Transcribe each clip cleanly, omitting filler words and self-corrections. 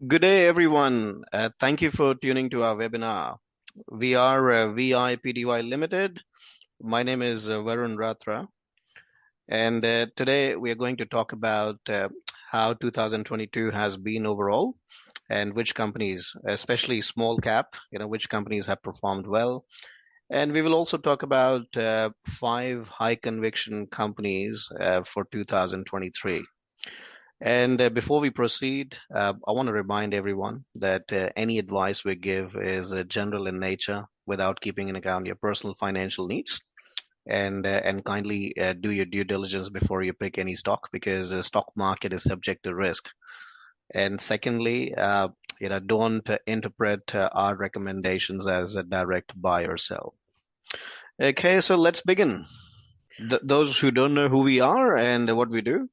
Good day, everyone. Thank you for tuning to our webinar. We are Veye Pty Ltd. My name is Varun Ratra, and today we are going to talk about how 2022 has been overall, and which companies, especially small cap, which companies have performed well. And we will also talk about five high conviction companies for 2023. And before we proceed, I want to remind everyone that any advice we give is general in nature without keeping in account your personal financial needs. And kindly do your due diligence before you pick any stock because the stock market is subject to risk. And secondly, don't interpret our recommendations as a direct buy or sell. Okay, so let's begin. Those who don't know who we are and what we do,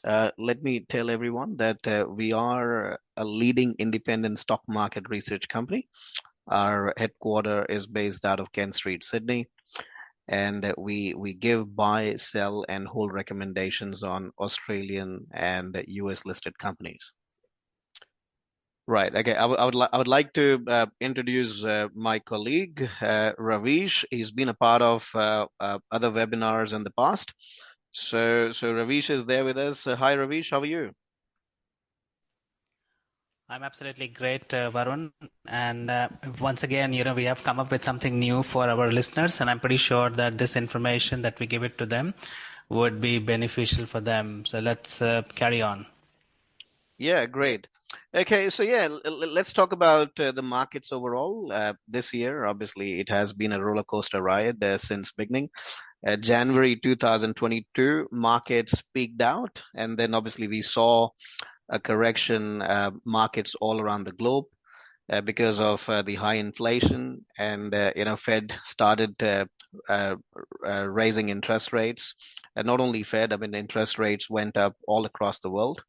let me tell everyone that we are a leading independent stock market research company. Our headquarter is based out of Kent Street, Sydney, and we give buy, sell, and hold recommendations on Australian and US listed companies. Right. Okay. I would like to introduce my colleague Ravish. He's been a part of other webinars in the past. So Ravish is there with us. Hi, Ravish. How are you? I'm absolutely great, Varun. And once again, we have come up with something new for our listeners, and I'm pretty sure that this information that we give it to them would be beneficial for them. So let's carry on. Yeah, great. Okay, so yeah, let's talk about the markets overall. This year, obviously, it has been a roller coaster ride since beginning. January 2022, markets peaked out, and then obviously we saw a correction, markets all around the globe because of the high inflation, and Fed started uh, raising interest rates. And not only Fed, I mean, interest rates went up all across the world.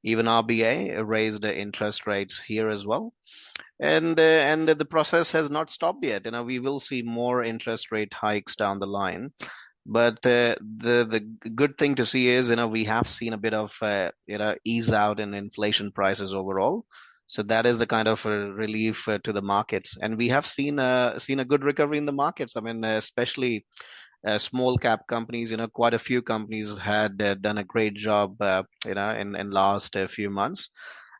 Even RBA raised interest rates here as well, and the process has not stopped yet. We will see more interest rate hikes down the line. But the good thing to see is, we have seen a bit of ease out in inflation prices overall. So that is the kind of relief to the markets, and we have seen a good recovery in the markets. I mean, especially small cap companies. Quite a few companies had done a great job, in last few months.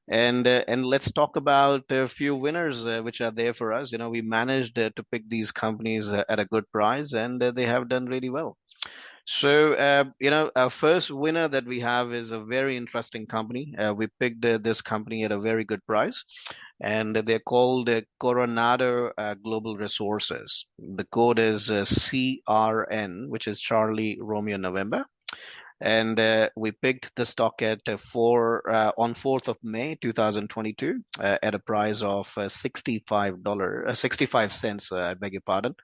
And let's talk about a few winners which are there for us. We managed to pick these companies at a good price, and they have done really well. So, our first winner that we have is a very interesting company. We picked this company at a very good price, and they're called Coronado Global Resources. The code is CRN, which is Charlie Romeo November. And we picked the stock at on 4th of May 2022 at a price of $65, 65 cents. I beg your pardon.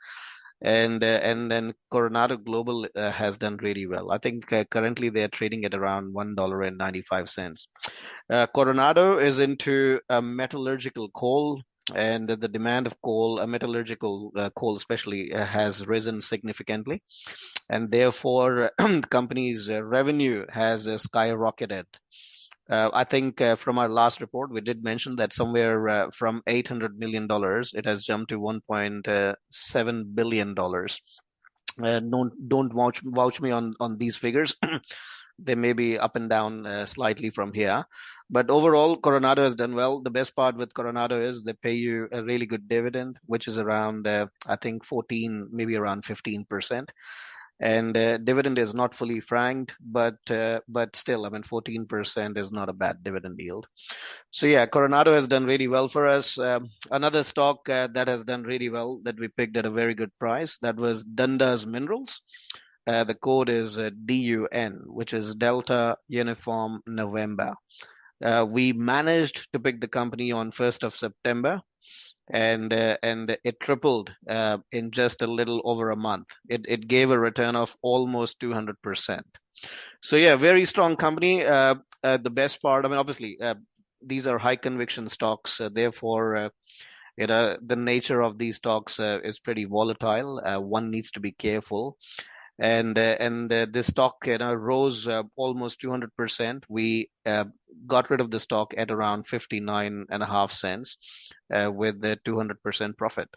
And then Coronado Global has done really well. I think currently they are trading at around $1.95. Coronado is into metallurgical coal, and the demand of coal, metallurgical coal especially, has risen significantly, and therefore the company's revenue has skyrocketed. I think from our last report, we did mention that somewhere from $800 million, it has jumped to $1.7 billion. Don't vouch me on these figures. They may be up and down slightly from here. But overall, Coronado has done well. The best part with Coronado is they pay you a really good dividend, which is around, I think, 14, maybe around 15%. And dividend is not fully franked, but still, I mean, 14% is not a bad dividend yield. So yeah, Coronado has done really well for us. Another stock that has done really well that we picked at a very good price, that was Dundas Minerals. The code is DUN, which is Delta Uniform November. We managed to pick the company on 1st of September, and it tripled in just a little over a month. It gave a return of almost 200%. So yeah, very strong company. The best part, I mean, obviously, these are high conviction stocks. Therefore, the nature of these stocks is pretty volatile. One needs to be careful. and this stock rose almost 200%. We got rid of the stock at around 59.5 cents with the 200% profit.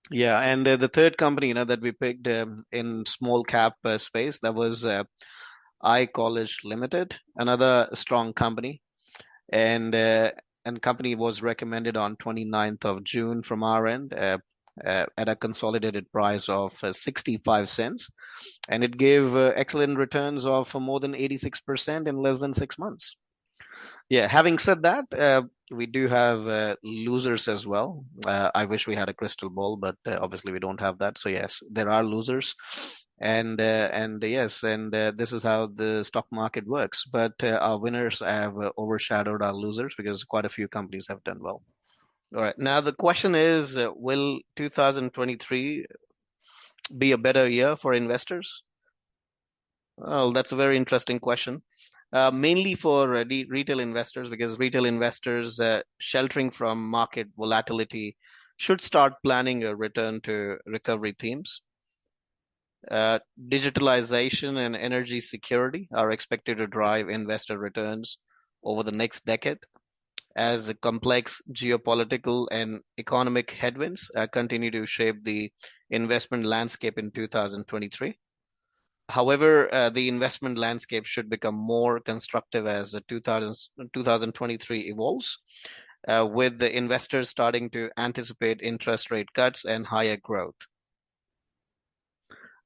Yeah, and the third company that we picked in small cap space, that was I College Limited, another strong company, and company was recommended on 29th of June from our end at a consolidated price of 65 cents, and it gave excellent returns of more than 86% in less than 6 months. Yeah, having said that, we do have losers as well. I wish we had a crystal ball, but obviously we don't have that. So yes, there are losers, and yes, and this is how the stock market works. But our winners have overshadowed our losers because quite a few companies have done well. All right, now the question is, will 2023 be a better year for investors? Well, that's a very interesting question. Mainly for retail investors, because retail investors sheltering from market volatility should start planning a return to recovery themes. Digitalization and energy security are expected to drive investor returns over the next decade as the complex geopolitical and economic headwinds continue to shape the investment landscape in 2023. However, the investment landscape should become more constructive as 2023 evolves, with the investors starting to anticipate interest rate cuts and higher growth.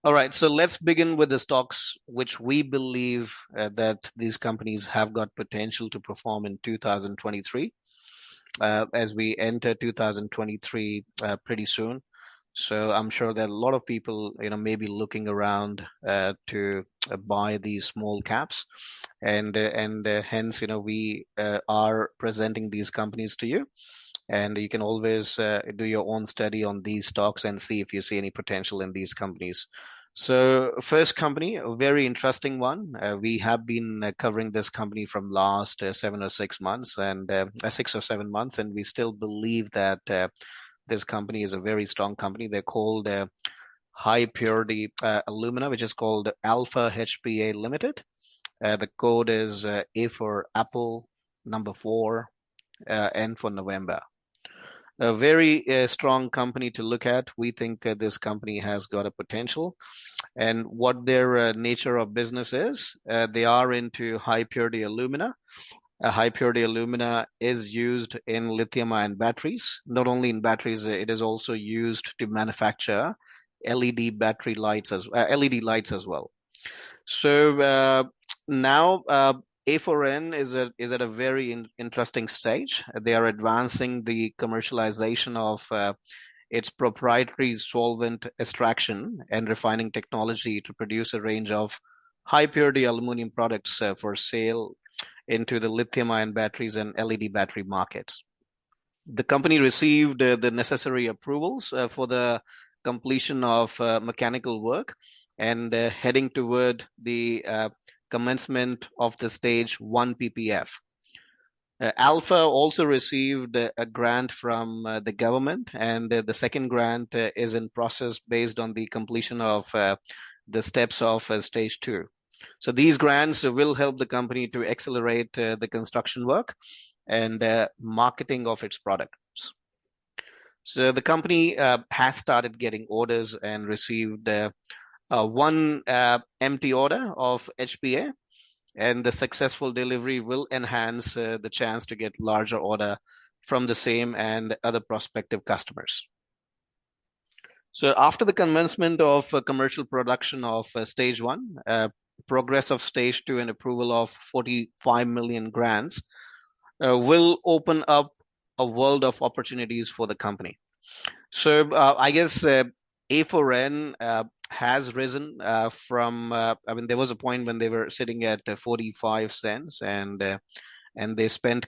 All right, so let's begin with the stocks which we believe that these companies have got potential to perform in 2023, as we enter 2023 pretty soon. So I'm sure that a lot of people, may be looking around to buy these small caps, and hence, we are presenting these companies to you, and you can always do your own study on these stocks and see if you see any potential in these companies. So first company, a very interesting one. We have been covering this company from last 7 or 6 months, and 6 or 7 months, and we still believe that this company is a very strong company. They're called High Purity Alumina, which is called Alpha HPA Limited. The code is A for Apple, number 4, N for November. A very strong company to look at. We think this company has got a potential. And what their nature of business is, they are into high purity alumina. High purity alumina is used in lithium ion batteries. Not only in batteries, it is also used to manufacture LED battery lights LED lights as well. So now A4N is at a very interesting stage. They are advancing the commercialization of its proprietary solvent extraction and refining technology to produce a range of high purity aluminum products for sale into the lithium ion batteries and LED battery markets. The company received the necessary approvals for the completion of mechanical work, and heading toward the commencement of the stage 1 PPF. Alpha also received a grant from the government, and the second grant is in process based on the completion of the steps of stage 2. So these grants will help the company to accelerate the construction work and marketing of its products. So the company has started getting orders and received one empty order of HPA, and the successful delivery will enhance the chance to get larger order from the same and other prospective customers. So after the commencement of commercial production of stage 1, progress of stage 2 and approval of 45 million grants will open up a world of opportunities for the company. So I guess A4N has risen from, there was a point when they were sitting at 45 cents, and they spent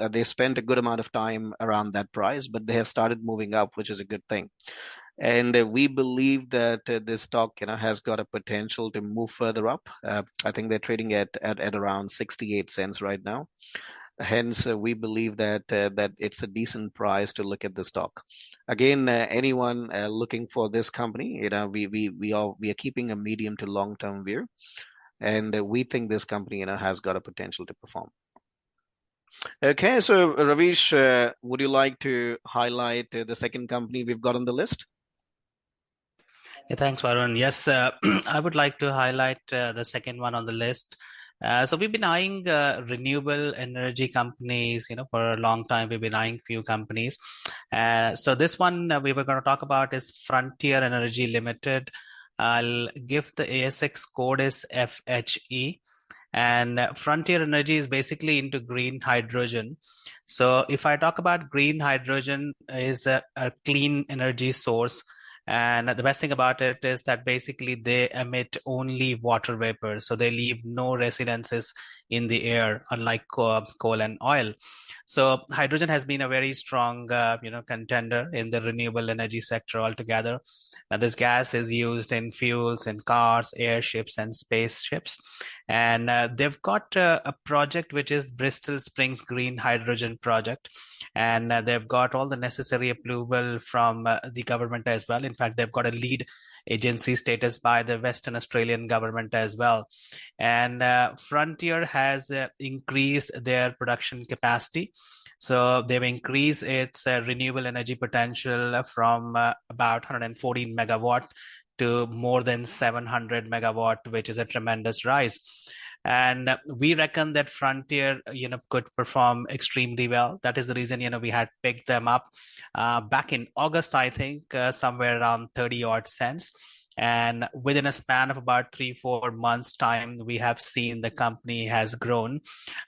they spent a good amount of time around that price, but they have started moving up, which is a good thing. And we believe that this stock, has got a potential to move further up. I think they're trading at around 68 cents right now. Hence, we believe that it's a decent price to look at the stock. Again, anyone looking for this company, we are keeping a medium to long term view, and we think this company, has got a potential to perform. Okay, so Ravish, would you like to highlight the second company we've got on the list? Yeah, thanks, Varun. Yes, I would like to highlight the second one on the list. So we've been eyeing renewable energy companies, for a long time. We've been eyeing few companies. So this one we were going to talk about is Frontier Energy Limited. I'll give the ASX code is FHE. And Frontier Energy is basically into green hydrogen. So if I talk about green hydrogen is a clean energy source. And the best thing about it is that basically they emit only water vapor. So they leave no residences in the air, unlike coal and oil. So hydrogen has been a very strong, contender in the renewable energy sector altogether. Now, this gas is used in fuels, in cars, airships, and spaceships. And they've got a project which is Bristol Springs Green Hydrogen Project. And they've got all the necessary approval from the government as well. In fact, they've got a lead agency status by the Western Australian government as well. And Frontier has increased their production capacity. So they've increased its renewable energy potential from about 114 megawatt to more than 700 megawatt, which is a tremendous rise. And we reckon that Frontier, could perform extremely well. That is the reason, we had picked them up back in August, I think, somewhere around 30 odd cents. And within a span of about 3-4 months time, we have seen the company has grown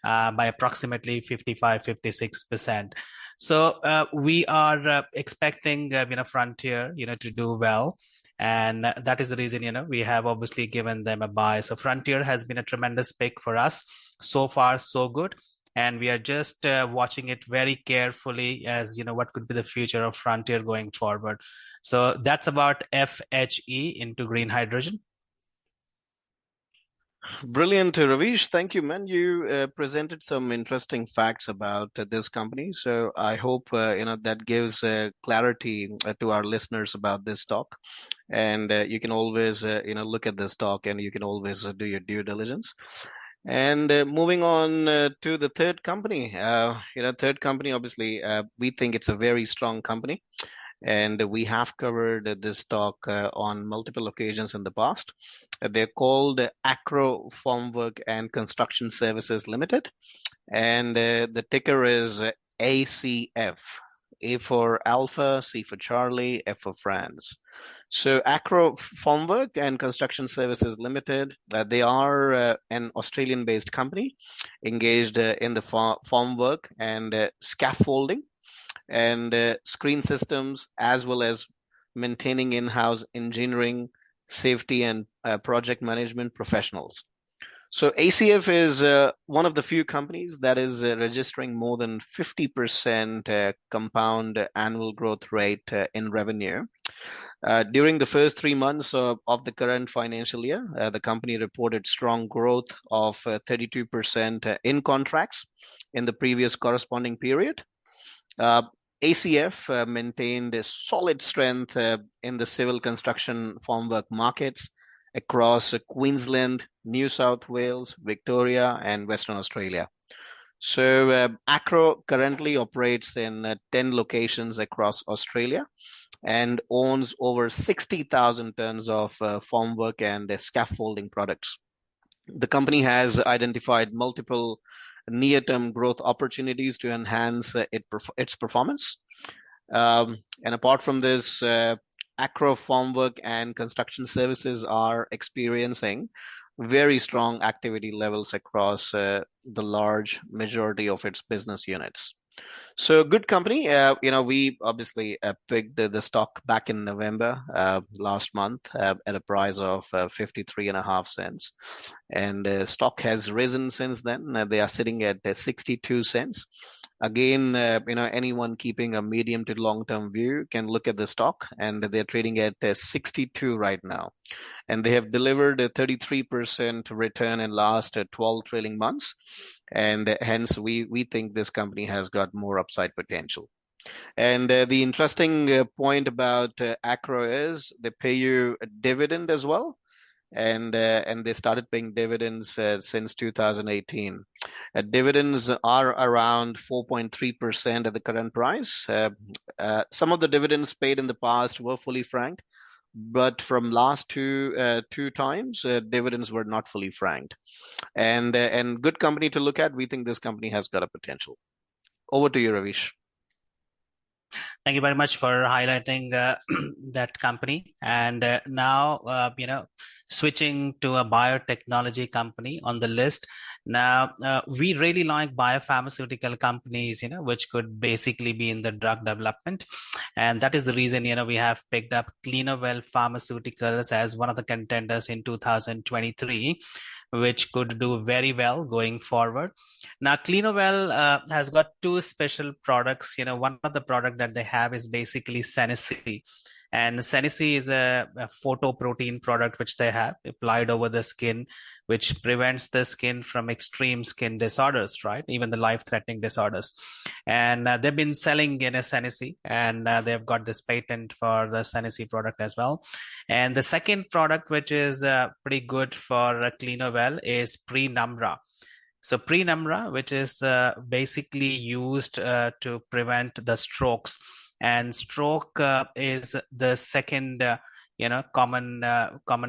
by approximately 55-56%. So we are expecting, Frontier, to do well. And that is the reason, we have obviously given them a buy. So Frontier has been a tremendous pick for us. So far, so good. And we are just watching it very carefully as, what could be the future of Frontier going forward. So that's about FHE into green hydrogen. Brilliant, Ravish. Thank you, man. You presented some interesting facts about this company. So I hope that gives clarity to our listeners about this stock. And you can always look at the stock, and you can always do your due diligence. And moving on to the third company, third company, obviously, we think it's a very strong company. And we have covered this stock on multiple occasions in the past. They're called Acro Formwork and Construction Services Limited, and the ticker is ACF. A for Alpha, C for Charlie, F for France. So Acro Formwork and Construction Services Limited, they are an Australian-based company engaged in the formwork and scaffolding and screen systems, as well as maintaining in-house engineering, safety, and project management professionals. So ACF is one of the few companies that is registering more than 50% compound annual growth rate in revenue. During the first 3 months of the current financial year, the company reported strong growth of 32% in contracts in the previous corresponding period. ACF maintained a solid strength in the civil construction formwork markets across Queensland, New South Wales, Victoria, and Western Australia. So Acro currently operates in 10 locations across Australia and owns over 60,000 tons of formwork and scaffolding products. The company has identified multiple near-term growth opportunities to enhance its performance. And apart from this, Acro Formwork and Construction Services are experiencing very strong activity levels across the large majority of its business units. So good company. We obviously picked the stock back in November last month at a price of 53.5 cents. And stock has risen since then. They are sitting at 62 cents. Again, anyone keeping a medium to long-term view can look at the stock, and they're trading at 62 right now. And they have delivered a 33% return in last 12 trailing months. and hence we think this company has got more upside potential. And the interesting point about Acro is they pay you a dividend as well, and they started paying dividends since 2018. Dividends are around 4.3% at the current price. Some of the dividends paid in the past were fully franked, but from last two times, dividends were not fully franked. And good company to look at. We think this company has got a potential. Over to you, Ravish. Thank you very much for highlighting that company. And now, switching to a biotechnology company on the list. Now, we really like biopharmaceutical companies, which could basically be in the drug development. And that is the reason, we have picked up Clinovell Pharmaceuticals as one of the contenders in 2023, which could do very well going forward. Now, Clinovell has got two special products. One of the product that they have is basically Senescy. And Senescy is a photoprotein product which they have applied over the skin, which prevents the skin from extreme skin disorders, right? Even the life-threatening disorders. And they've been selling Senescy, and they've got this patent for the Senescy product as well. And the second product, which is pretty good for Clinovell, is Prenumbra. So Prenumbra, which is basically used to prevent the strokes, and stroke is the second, common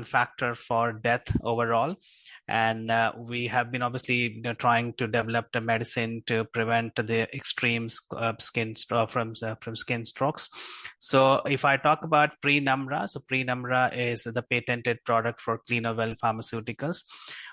factor for death overall. And we have been obviously trying to develop a medicine to prevent the extreme from skin strokes. So if I talk about Prenumbra, so Prenumbra is the patented product for Clinovell Pharmaceuticals.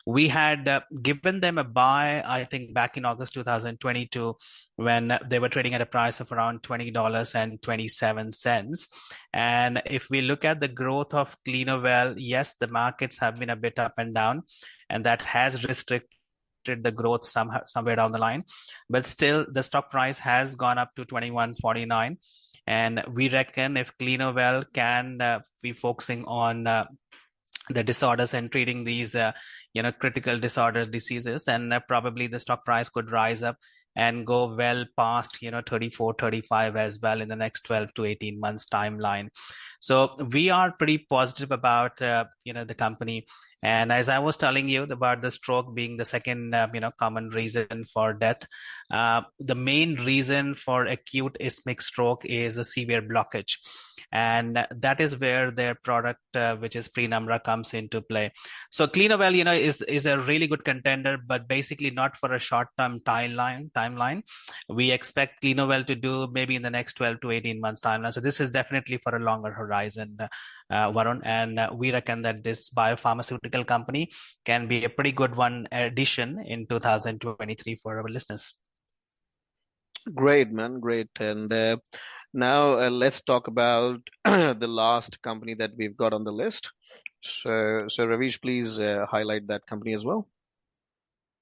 We had given them a buy, I think, back in August 2022, when they were trading at a price of around $20.27. And if we look at the growth of Clinovell, yes, the markets have been a bit up and down, and that has restricted the growth somewhere down the line. But still, the stock price has gone up to $21.49. And we reckon if Clinovell can be focusing on the disorders and treating these critical diseases, and probably the stock price could rise up and go well past 34, 35 as well in the next 12 to 18 months timeline. So we are pretty positive about the company. And as I was telling you about the stroke being the second common reason for death, the main reason for acute ischemic stroke is a severe blockage. And that is where their product, which is Prenumbra, comes into play. So Clinovell, is a really good contender, but basically not for a short-term timeline. We expect Clinovell to do maybe in the next 12 to 18 months timeline. So this is definitely for a longer horizon, Varun. And we reckon that this biopharmaceutical company can be a pretty good one addition in 2023 for our listeners. Great, man. Great. And now let's talk about the last company that we've got on the list. So Ravish, please highlight that company as well.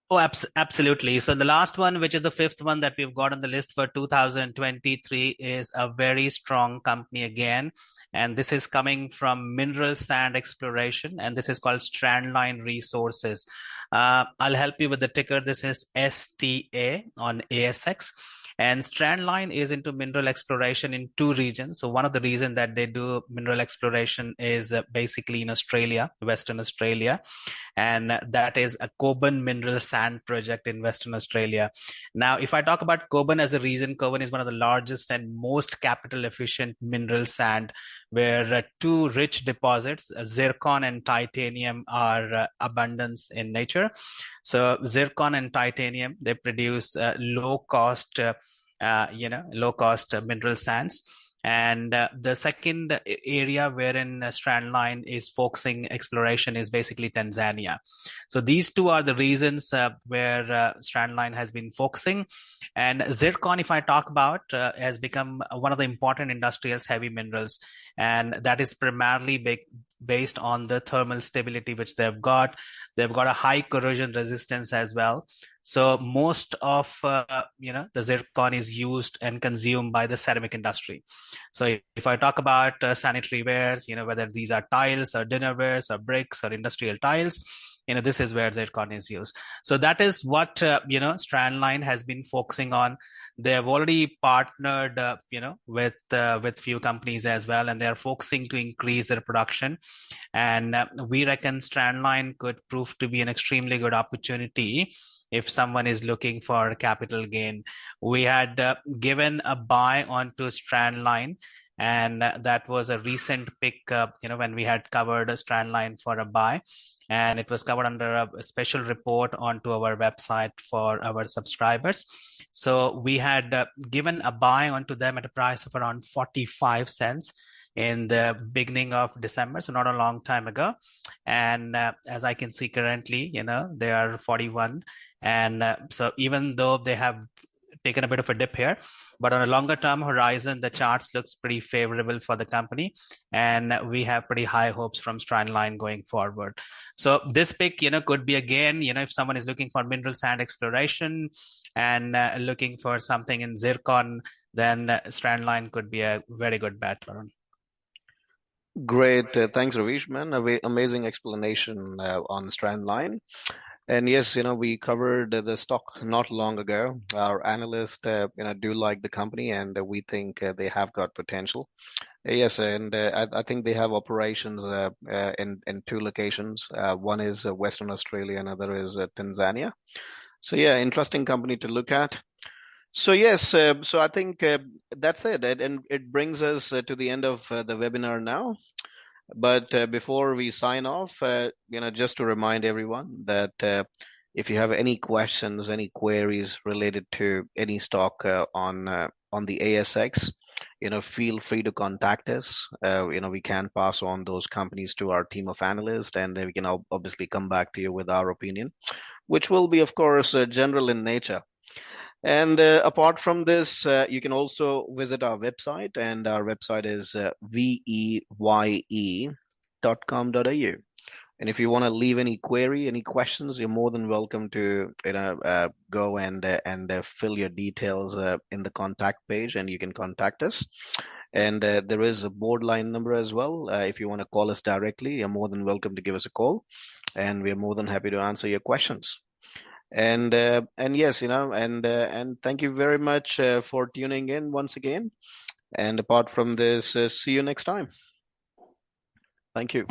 Oh, absolutely. So the last one, which is the fifth one that we've got on the list for 2023, is a very strong company again. And this is coming from mineral sand exploration, and this is called Strandline Resources. I'll help you with the ticker. This is STA on ASX. And Strandline is into mineral exploration in two regions. So one of the reasons that they do mineral exploration is basically in Australia, Western Australia. And that is a Coburn mineral sand project in Western Australia. Now, if I talk about Coburn as a region, Coburn is one of the largest and most capital efficient mineral sand, where two rich deposits, zircon and titanium, are abundance in nature. So zircon and titanium, they produce low cost mineral sands. And the second area wherein Strandline is focusing exploration is basically Tanzania. So these two are the reasons where Strandline has been focusing. And zircon, if I talk about, has become one of the important industrials, heavy minerals. And that is primarily based on the thermal stability which they've got. They've got a high corrosion resistance as well. So most of the zircon is used and consumed by the ceramic industry. So if I talk about sanitary wares, whether these are tiles or dinnerwares or bricks or industrial tiles, this is where zircon is used. So that is what Strandline has been focusing on. They have already partnered with few companies as well, and they are focusing to increase their production. And we reckon Strandline could prove to be an extremely good opportunity if someone is looking for capital gain. We had given a buy onto Strandline, and that was a recent pick, when we had covered a Strandline for a buy, and it was covered under a special report onto our website for our subscribers. So we had given a buy onto them at a price of around 45 cents in the beginning of December, so not a long time ago. And as I can see currently, they are 41. And so even though they have taken a bit of a dip here, but on a longer term horizon, the charts looks pretty favorable for the company, and we have pretty high hopes from Strandline going forward. So this pick, could be again, if someone is looking for mineral sand exploration and looking for something in zircon, then Strandline could be a very good bet. Great. Thanks, Ravish, man. Amazing explanation on Strandline. And yes, we covered the stock not long ago. Our analysts, do like the company, and we think they have got potential. Yes, and I think they have operations in two locations. One is Western Australia, another is Tanzania. So yeah, interesting company to look at. So yes, so I think that's it, and it brings us to the end of the webinar now. But before we sign off, just to remind everyone that if you have any questions, any queries related to any stock on the ASX, feel free to contact us. We can pass on those companies to our team of analysts, and then we can obviously come back to you with our opinion, which will be, of course, general in nature. And apart from this, you can also visit our website, and our website is veye.com.au. And if you want to leave any query, any questions, you're more than welcome to go and fill your details in the contact page, and you can contact us. And there is a board line number as well. If you want to call us directly, you're more than welcome to give us a call, and we're more than happy to answer your questions. And yes, and thank you very much for tuning in once again. And apart from this, see you next time. Thank you.